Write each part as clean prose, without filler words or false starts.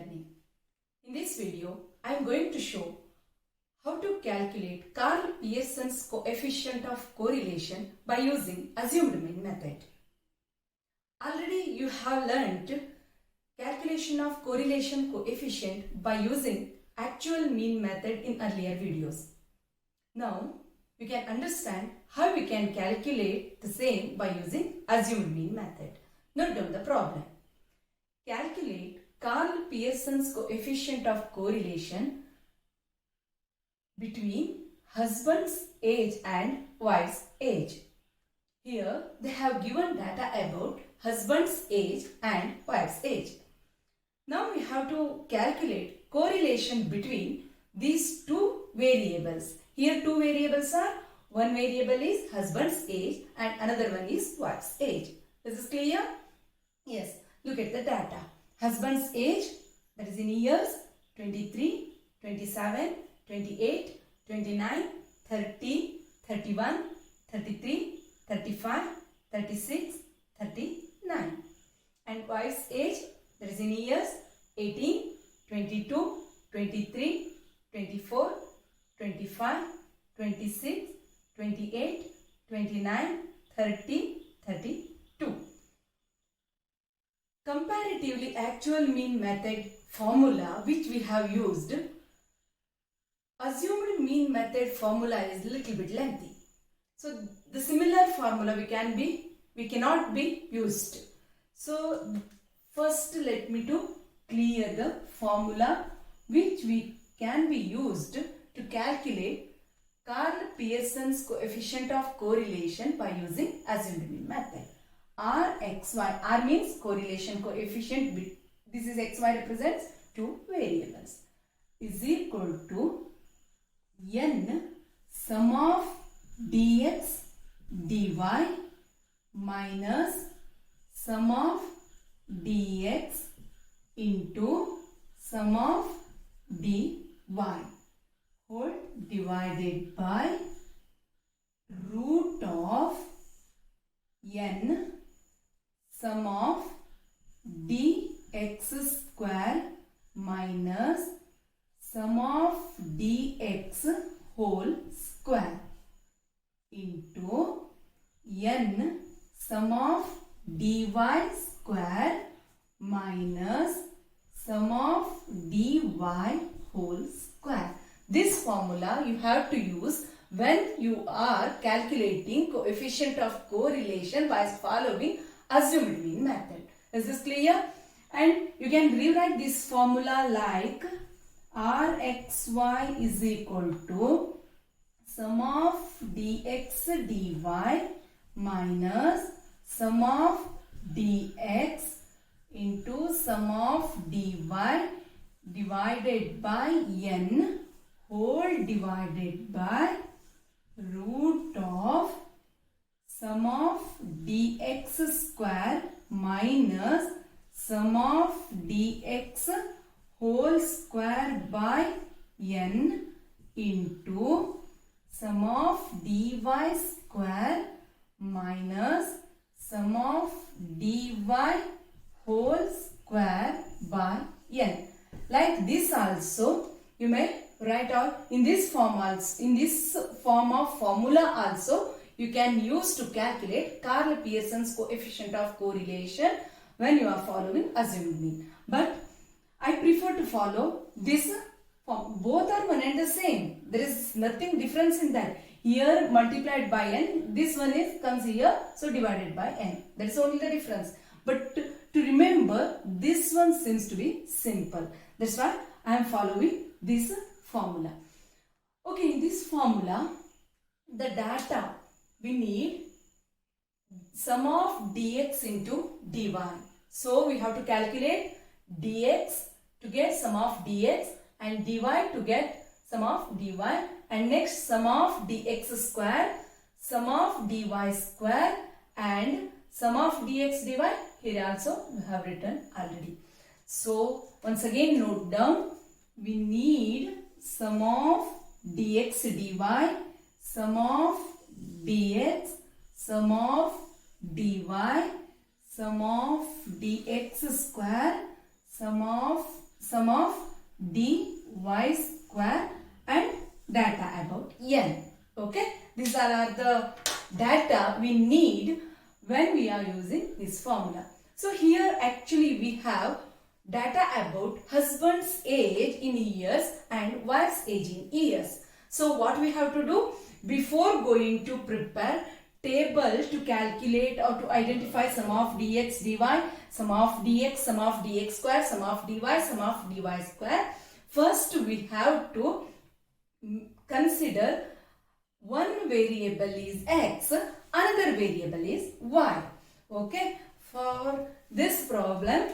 learning. In this video, I am going to show how to calculate Karl Pearson's coefficient of correlation by using assumed mean method. Already you have learnt calculation of correlation coefficient by using actual mean method in earlier videos. Now, you can understand how we can calculate the same by using assumed mean method. Note down the problem. Calculate Karl Pearson's coefficient of correlation between husband's age and wife's age. Here they have given data about husband's age and wife's age. Now we have to calculate correlation between these two variables. Here two variables are, one variable is husband's age and another one is wife's age. Is this clear? Yes. Look at the data. Husband's age, that is in years, 23, 27, 28, 29, 30, 31, 33, 35, 36, 39. And wife's age, that is in years, 18, 22, 23, 24, 25, 26, 28, 29, 30, 32. Comparatively actual mean method formula which we have used, assumed mean method formula is little bit lengthy. So the similar formula we cannot be used. So first let me to clear the formula which we can be used to calculate Karl Pearson's coefficient of correlation by using assumed mean method. Rxy, R means correlation coefficient, this is xy represents two variables, is equal to n sum of dx dy minus sum of dx into sum of dy whole divided by root of n sum of dx square minus sum of dx whole square into n sum of dy square minus sum of dy whole square. This formula you have to use when you are calculating coefficient of correlation by following assumed mean method. Is this clear? And you can rewrite this formula like Rxy is equal to sum of dx dy minus sum of dx into sum of dy divided by n whole divided by root of sum of dx square minus sum of dx whole square by n into sum of dy square minus sum of dy whole square by n. Like this also you may write out in this form also, in this form of formula also you can use to calculate Karl Pearson's coefficient of correlation when you are following assumed mean. But I prefer to follow this form. Both are one and the same. There is nothing difference in that. Here multiplied by n, this one is comes here, so divided by n. That is only the difference. But to remember, this one seems to be simple. That's why I am following this formula. Okay, in this formula, the data we need sum of dx into dy. So we have to calculate dx to get sum of dx and dy to get sum of dy, and next sum of dx square, sum of dy square and sum of dx dy. Here also we have written already. So once again note down, we need sum of dx dy, sum of dx, sum of dy, sum of dx square, sum of sum of dy square and data about n. Okay, these are the data we need when we are using this formula. So here actually we have data about husband's age in years and wife's age in years. So what we have to do before going to prepare table to calculate or to identify sum of dx dy, sum of dx square, sum of dy square. First we have to consider one variable is x, another variable is y. Okay, for this problem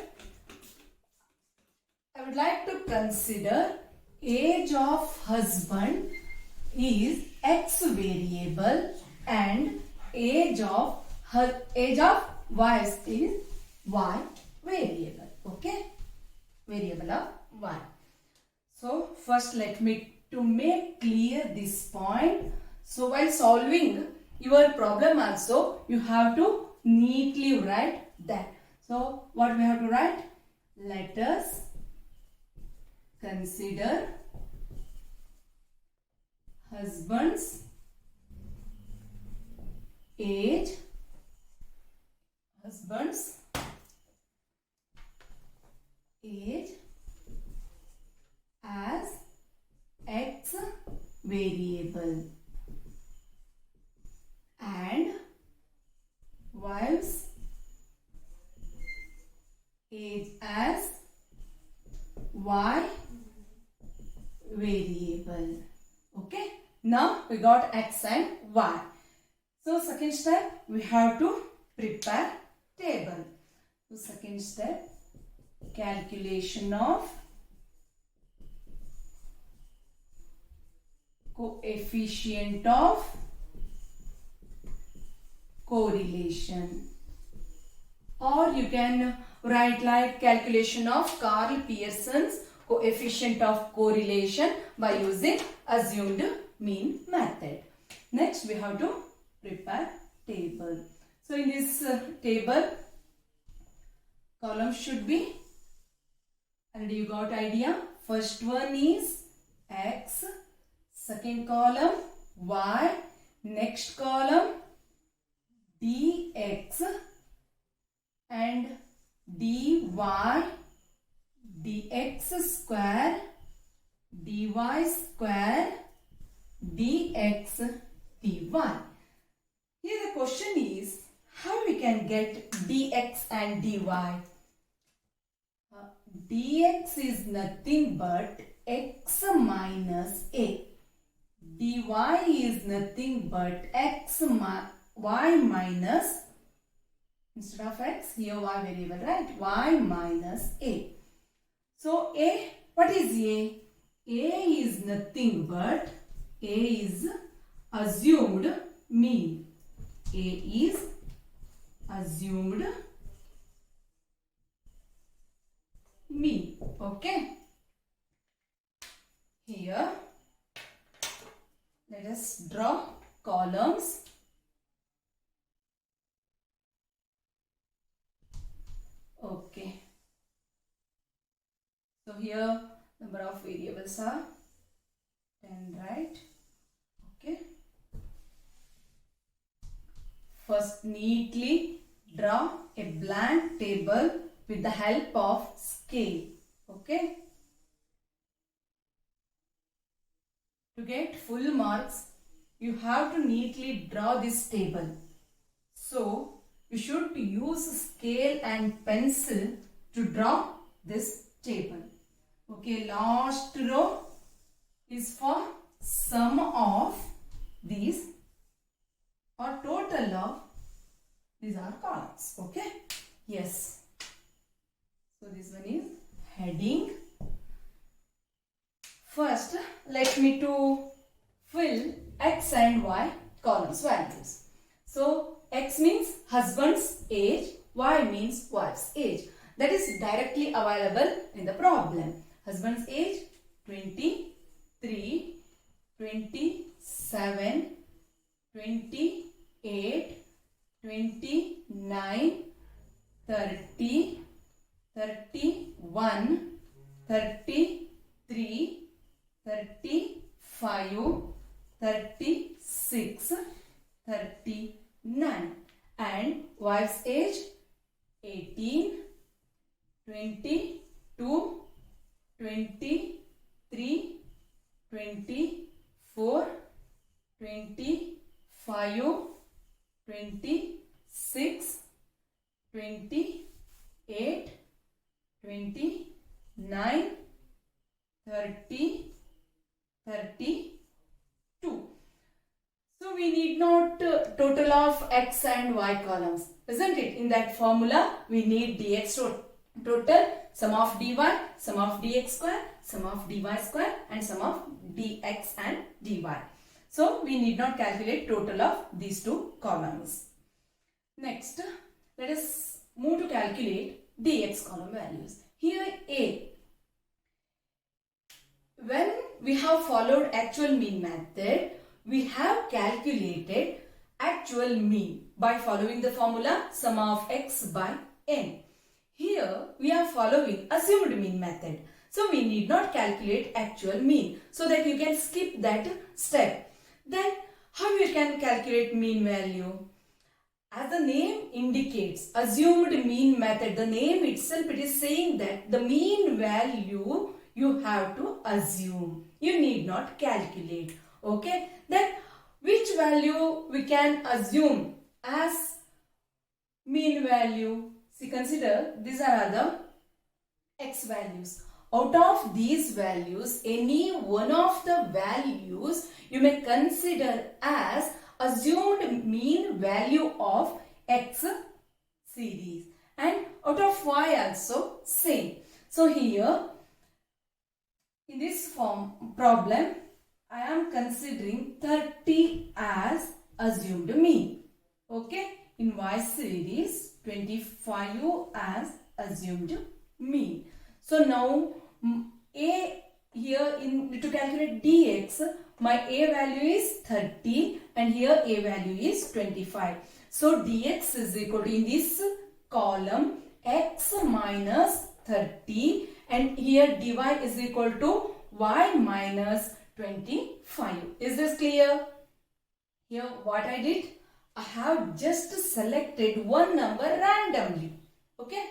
I would like to consider age of husband is x variable and age of wife is y variable. Okay, variable of y. So first let me to make clear this point. So while solving your problem also you have to neatly write that. So what we have to write? Let us consider husband's age, as x variable and wife's age as y variable. Okay, now we got x and y. So second step we have to prepare table. So second step, calculation of coefficient of correlation, or you can write like calculation of Karl Pearson's coefficient of correlation by using assumed mean method. Next we have to prepare table. So in this table column should be, and you got idea, first one is x, second column y, next column dx and dy, dx square, dy square, dx, dy. Here the question is how we can get dx and dy. Dx is nothing but x minus a. Dy is nothing but y minus, instead of x, here y variable, right? Y minus a. So a, what is a? A is nothing but, a is assumed mean. A is assumed mean. Okay. Here, let us draw columns. Okay. So here number of variables are 10, right? Okay. First neatly draw a blank table with the help of scale. Okay. To get full marks, you have to neatly draw this table. So you should use scale and pencil to draw this table. Okay, last row is for sum of these or total of these are columns. Okay, yes. So this one is heading. First, let me to fill x and y columns values. So x means husband's age, y means wife's age. That is directly available in the problem. Husband's age 23, 27, 28, 29, 30, 31, 33, 35, 36, 39. And wife's age 18, 22, 23, 24, 25, 26, 28, 29, 30, 32. So we need not total of x and y columns, isn't it? In that formula, we need dx total, sum of dy, sum of dx square, sum of dy square, and sum of dx and dy. So we need not calculate total of these two columns. Next, let us move to calculate dx column values. Here A. When we have followed actual mean method, we have calculated actual mean by following the formula sum of x by n. Here we are following assumed mean method. So we need not calculate actual mean, so that you can skip that step. Then how you can calculate mean value? As the name indicates, assumed mean method, the name itself, it is saying that the mean value you have to assume. You need not calculate. Okay. Then which value we can assume as mean value? See, consider these are the x values. Out of these values, any one of the values you may consider as assumed mean value of x series, and out of y also same. So here in this problem, I am considering 30 as assumed mean. Okay. In y series, 25 as assumed mean. So now a here to calculate dx, my a value is 30 and here a value is 25. So dx is equal to, in this column, x minus 30, and here dy is equal to y minus 25. Is this clear? Here what I did, I have just selected one number randomly. Okay.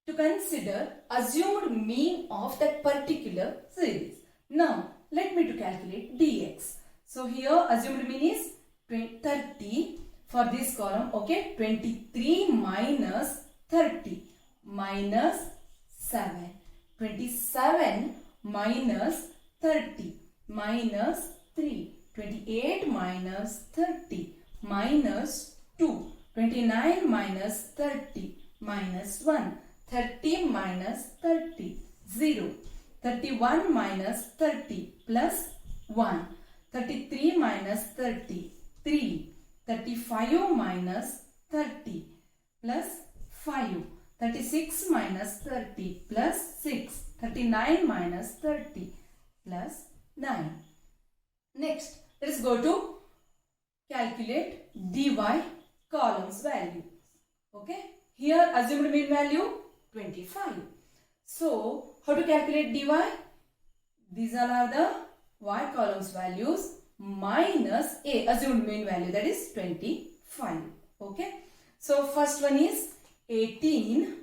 To consider assumed mean of that particular series. Now let me to calculate dx. So here assumed mean is 30 for this column. Okay. 23 minus 30 minus 7. 27 minus 30 minus 3. 28 minus 30 minus 2. 29 minus 30 minus 1. 30 minus 30, 0. 31 minus 30 plus 1. 33 minus 30, 3. 35 minus 30 plus 5. 36 minus 30 plus 6. 39 minus 30 plus 9. Next, let us go to calculate dy columns value. Okay. Here assumed mean value 25. So, how to calculate dy? These are the y columns values minus a assumed mean value, that is 25. Okay. So, first one is 18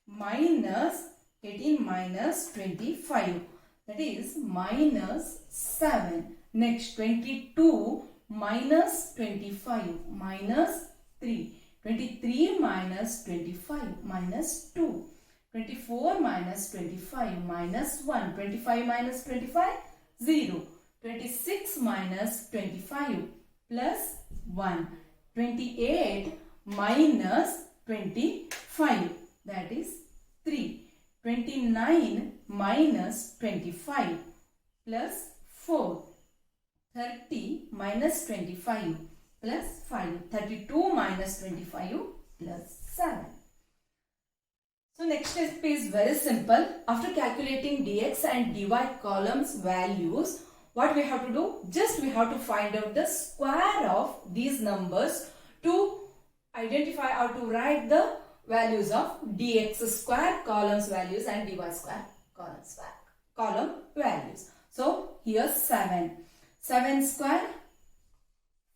minus 25, that is minus 7. Next 22 minus 25 minus 3. 23 minus 25 minus 2. 24 minus 25 minus 1. 25 minus 25, 0. 26 minus 25 plus 1. 28 minus 25, that is 3. 29 minus 25 plus 4. 30 minus 25 plus 5. 32 minus 25 plus 7. So next step is very simple. After calculating dx and dy columns values, what we have to do? Just we have to find out the square of these numbers to identify or to write the values of dx square columns values and dy square column values. So here 7. 7 square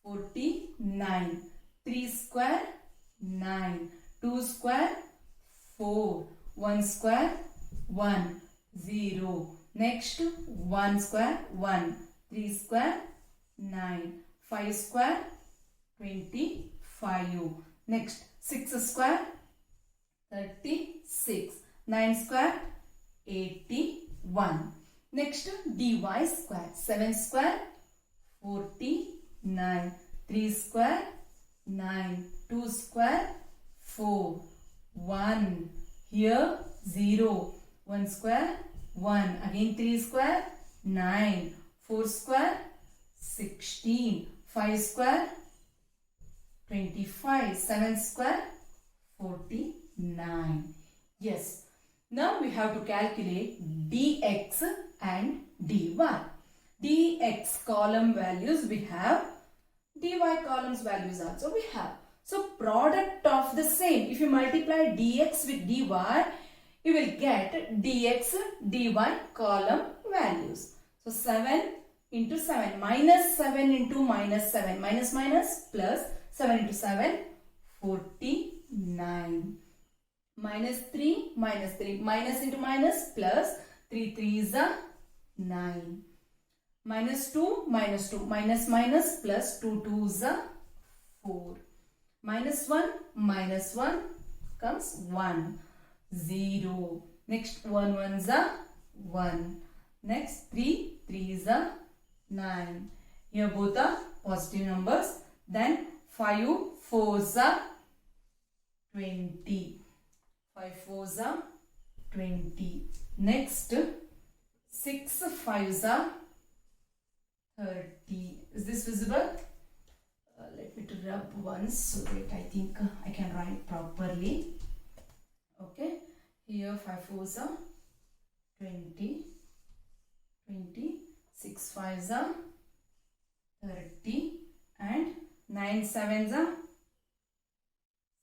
49. 3 square 9. 2 square 4. 1 square 1. 0. Next 1 square 1. 3 square 9. 5 square 25. Next 6 square 36. 9 square 81. Next dy square. 7 square 49. 3 square 9. 2 square 4. 1. Here 0. 1 square 1. Again 3 square 9. 4 square 16. 5 square 25. 7 square 49. Yes. Now we have to calculate dx and dy. Dx column values we have. Dy columns values also we have. So product of the same. If you multiply dx with dy, you will get dx dy column values. So 7 into 7. Minus 7 into minus 7. Minus minus plus 7 into 7. 49. Minus 3. Minus 3. Minus into minus plus 3 3 is a 9. Minus 2. Minus 2. Minus minus plus 2 2 is a 4. Minus 1. Minus 1 comes 1. 0. Next 1 1 is a 1. Next 3 3 is a 9. Here both are positive numbers. Then 5 4s are 20. 5 4s are 20. Next 6 5s are 30. Is this visible? Let me to rub once so that I think I can write properly. Okay. Here 5 4s are 20. 20. 6 5s are 30. And 9 7s are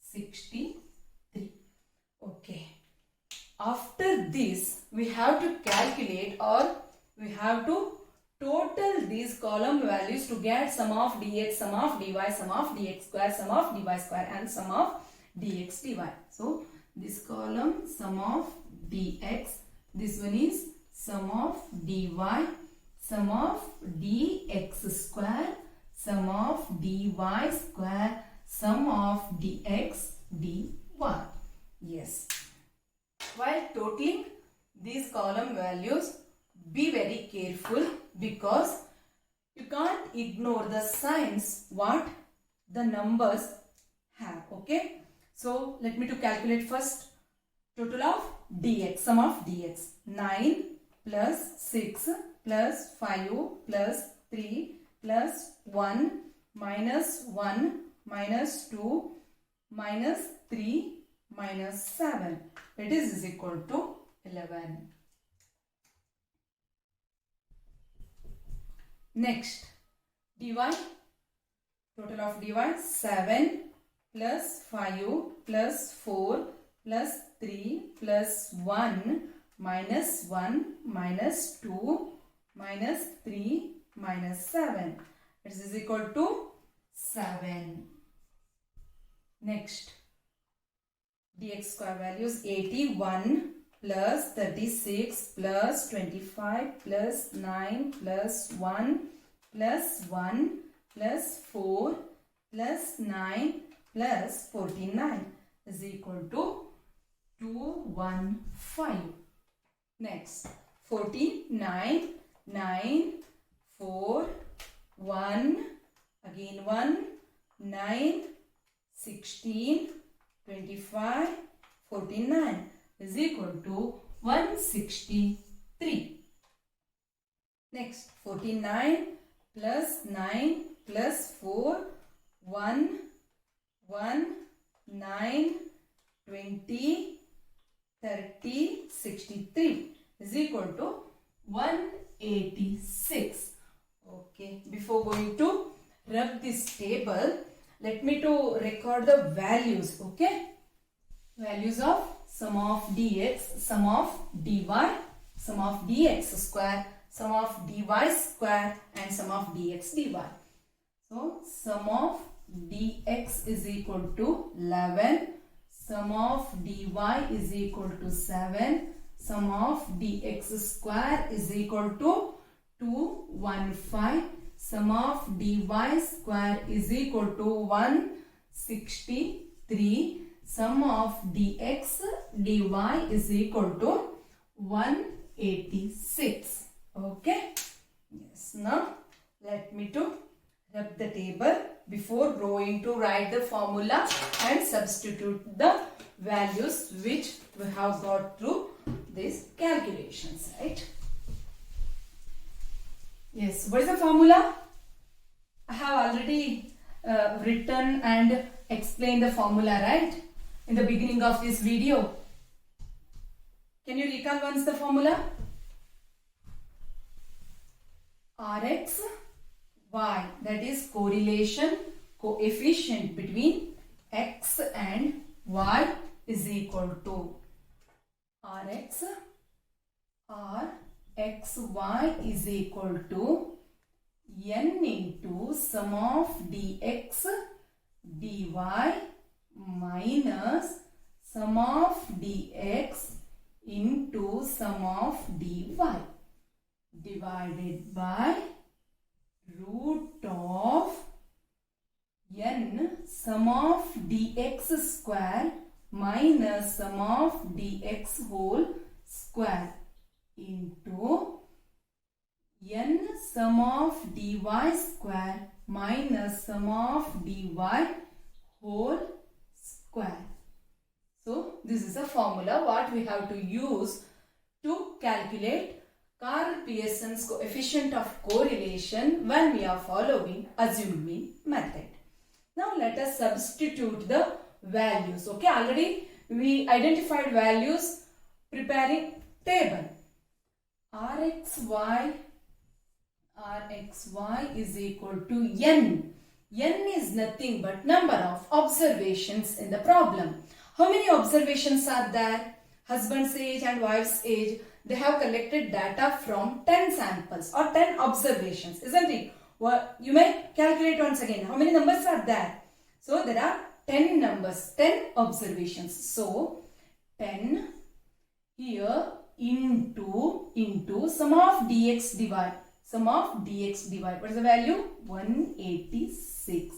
63. Okay. After this, we have to calculate or we have to total these column values to get sum of dx, sum of dy, sum of dx square, sum of dy square and sum of dx dy. So, this column sum of dx, this one is sum of dy, sum of dx square, sum of dy square, sum of dx dy. Yes. While totaling these column values, be very careful because you can't ignore the signs what the numbers have. Okay. So let me to calculate first total of dx, sum of dx. 9 plus 6 plus 5 plus 3 plus 1 minus 1 minus 2 minus 3 minus 7. It is equal to 11. Next, dy, total of dy 7 plus 5 plus 4 plus 3 plus 1 minus 1 minus 2 minus 3 minus 7. It is equal to 7. Next, dx square values 81 plus 36 plus 25 plus 9 plus 1 plus 1 plus 4 plus 9 plus 49 is equal to 215. Next, 49, 9, 4, 1, again 1, 9, 16, 25, 49 is equal to 163. Next, 49 plus 9 plus 4, 1, 1, 9, 20, 30, 63 is equal to 186. Okay, before going to rub this table, let me to record the values. Okay, values of sum of dx, sum of dy sum of dx square, sum of dy square, and sum of dx dy. So sum of dx is equal to 11, sum of dy is equal to 7, sum of dx square is equal to 215, sum of dy square is equal to 163, sum of dx dy is equal to 186. Okay. Yes. Now let me to rub the table before going to write the formula and substitute the values which we have got through these calculations, right? Yes. What is the formula? I have already written and explained the formula, right? In the beginning of this video. Can you recall once the formula? Rx y, that is correlation coefficient between x and y is equal to Rx Rxy is equal to n into sum of dx dy minus sum of dx into sum of dy divided by root of n sum of dx square minus sum of dx whole square into n sum of dy square minus sum of dy whole square. So this is a formula what we have to use to calculate Karl Pearson's coefficient of correlation when we are following assumed mean method. Now let us substitute the values. Okay, already we identified values preparing table. Rxy is equal to n. N is nothing but number of observations in the problem. How many observations are there? Husband's age and wife's age. They have collected data from 10 samples or 10 observations, isn't it? Well, you may calculate once again. How many numbers are there? So there are 10 numbers, 10 observations. So 10 here into sum of dx dy. Sum of dx dy. What is the value? 186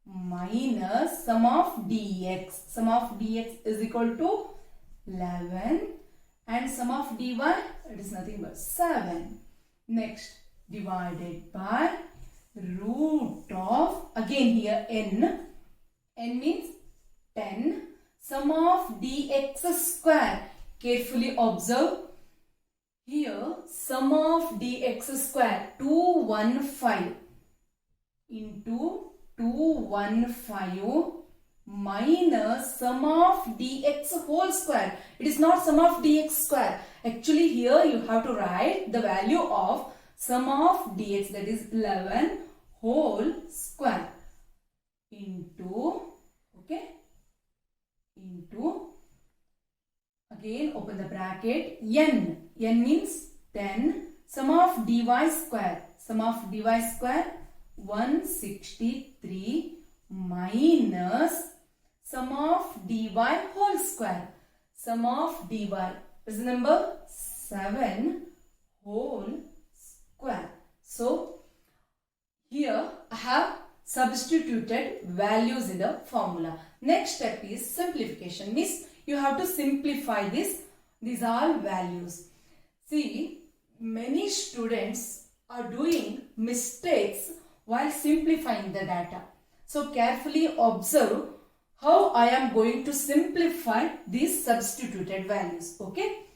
minus sum of dx. Sum of dx is equal to 11 and sum of dy, it is nothing but 7. Next, divided by root of, again here n. N means 10. Sum of dx square. Carefully observe. Here, sum of dx square 215 into 215 minus sum of dx whole square. It is not sum of dx square. Actually here you have to write the value of sum of dx, that is 11 whole square into, okay, into, again open the bracket, n. N means 10. Sum of dy square. Sum of dy square 163 minus sum of dy whole square. Sum of dy is the number 7 whole square. So here I have substituted values in the formula. Next step is simplification. Means you have to simplify this. These are values. See, many students are doing mistakes while simplifying the data. So carefully observe how I am going to simplify these substituted values. Okay.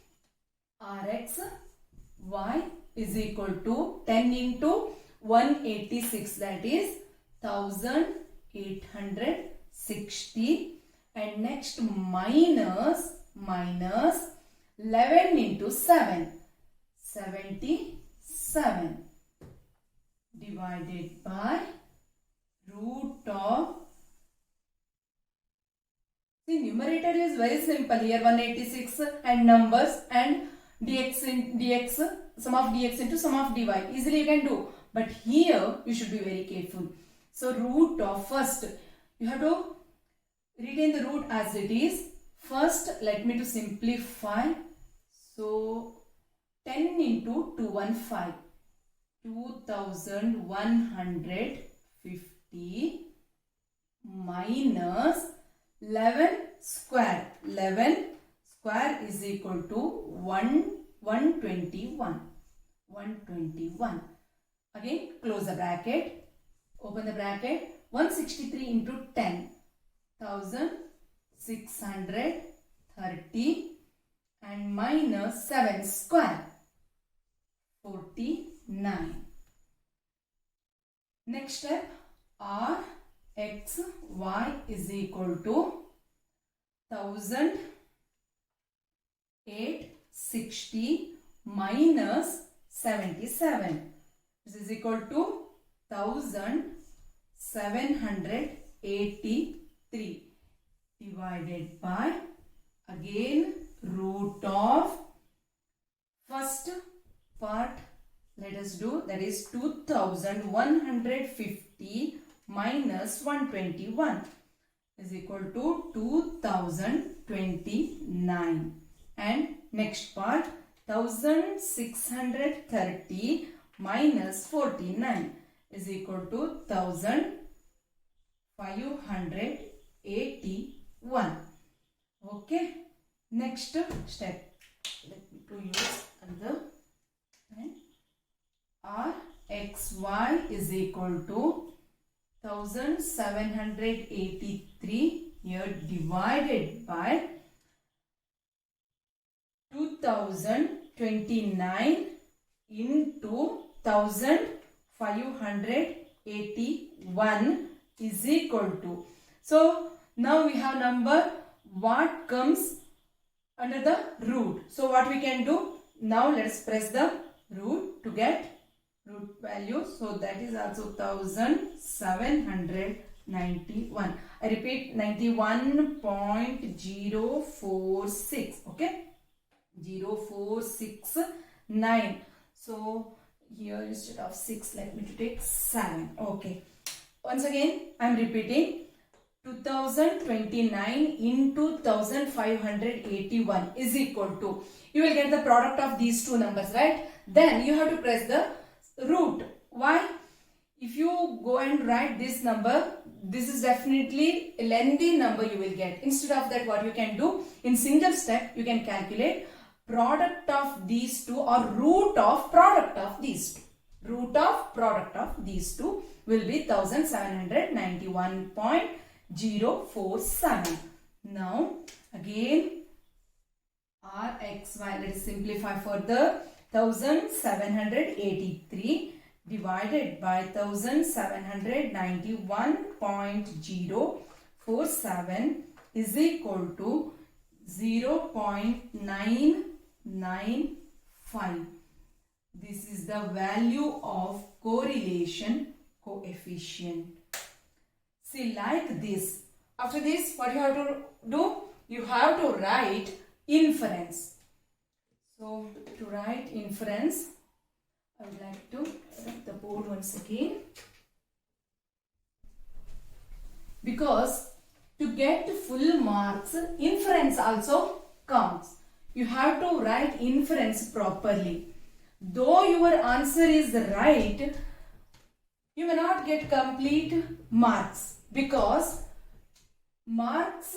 Rx y is equal to 10 into 186, that is 1860, and next minus 11 into 7, 77, divided by root of, the numerator is very simple here, 186 and numbers, and sum of dx into sum of dy. Easily you can do. But here you should be very careful. So root of first, you have to retain the root as it is. First, let me to simplify. So 10 into 215. 2150 minus 11 square. 11 square is equal to 121. 121. Again, close the bracket. Open the bracket. 163 into 10. 1630 and minus 7 square. 49. Next step, r x y is equal to 1860 minus 77. This is equal to 1783 divided by, again, root of first part, let us do, that is 2150 minus 121 is equal to 2029. And next part, 1630 minus 49 is equal to 1581. Okay. Next step. Let me to use another. R x y is equal to 1783 here divided by 2029 into 1581 is equal to. So now we have number what comes under the root. So what we can do? Now let's press the root to get root value. So that is also 1791. I repeat, 91.046. Okay, 0469. So here instead of 6, let me to take 7. Okay, once again I am repeating, 2029 into 1581 is equal to, you will get the product of these two numbers, right? Then you have to press the root. Why? If you go and write this number, this is definitely a lengthy number you will get. Instead of that, what you can do, in single step you can calculate product of these two or root of product of these two. Root of product of these two will be 1791.047. Now again, r x y, let us simplify further. 1783 divided by 1791.047 is equal to 0.995. This is the value of correlation coefficient. See, like this. After this, what you have to do? You have to write inference. So, to write inference, I would like to write the board once again. Because to get full marks, inference also counts. You have to write inference properly. Though your answer is right, you may not get complete marks because marks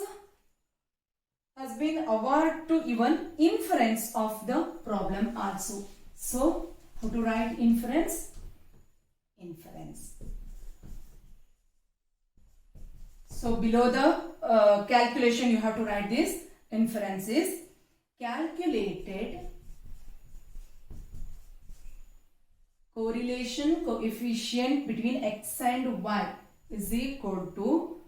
has been awarded to even inference of the problem also. So, how to write inference? Inference. So, below the calculation you have to write this. Inference is calculated correlation coefficient between x and y is equal to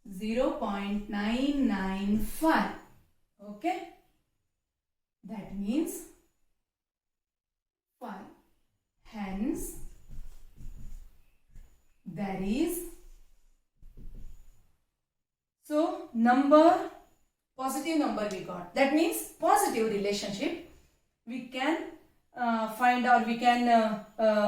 0.995. Okay, that means 5. Hence, there is, so number, positive number we got. That means positive relationship we can find, or we can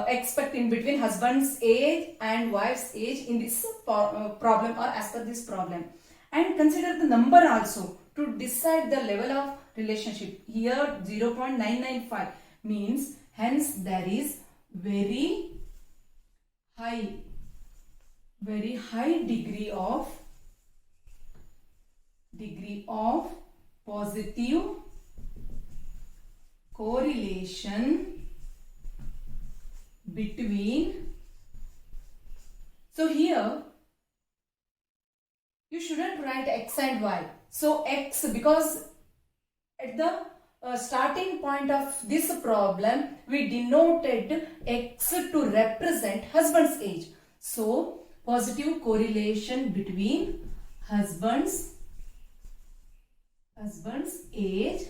expect in between husband's age and wife's age in this problem, or as per this problem. And consider the number also to decide the level of relationship. Here 0.995 means, hence there is very high degree of positive correlation between. So here you shouldn't write x and y. So x, because at the starting point of this problem we denoted x to represent husband's age. So positive correlation between husband's age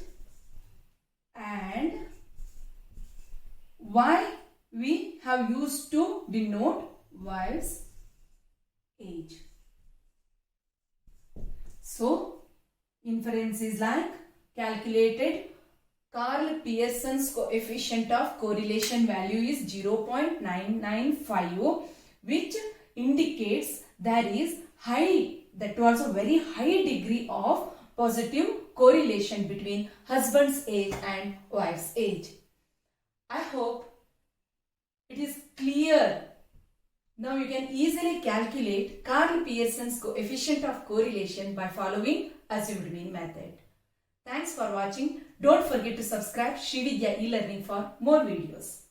and y we have used to denote wife's age. So inference is like, calculated Karl Pearson's coefficient of correlation value is 0.995, which indicates there is that was a very high degree of positive correlation between husband's age and wife's age. I hope it is clear. Now you can easily calculate Karl Pearson's coefficient of correlation by following assumed mean method. Thanks for watching. Don't forget to subscribe Srividya e-learning for more videos.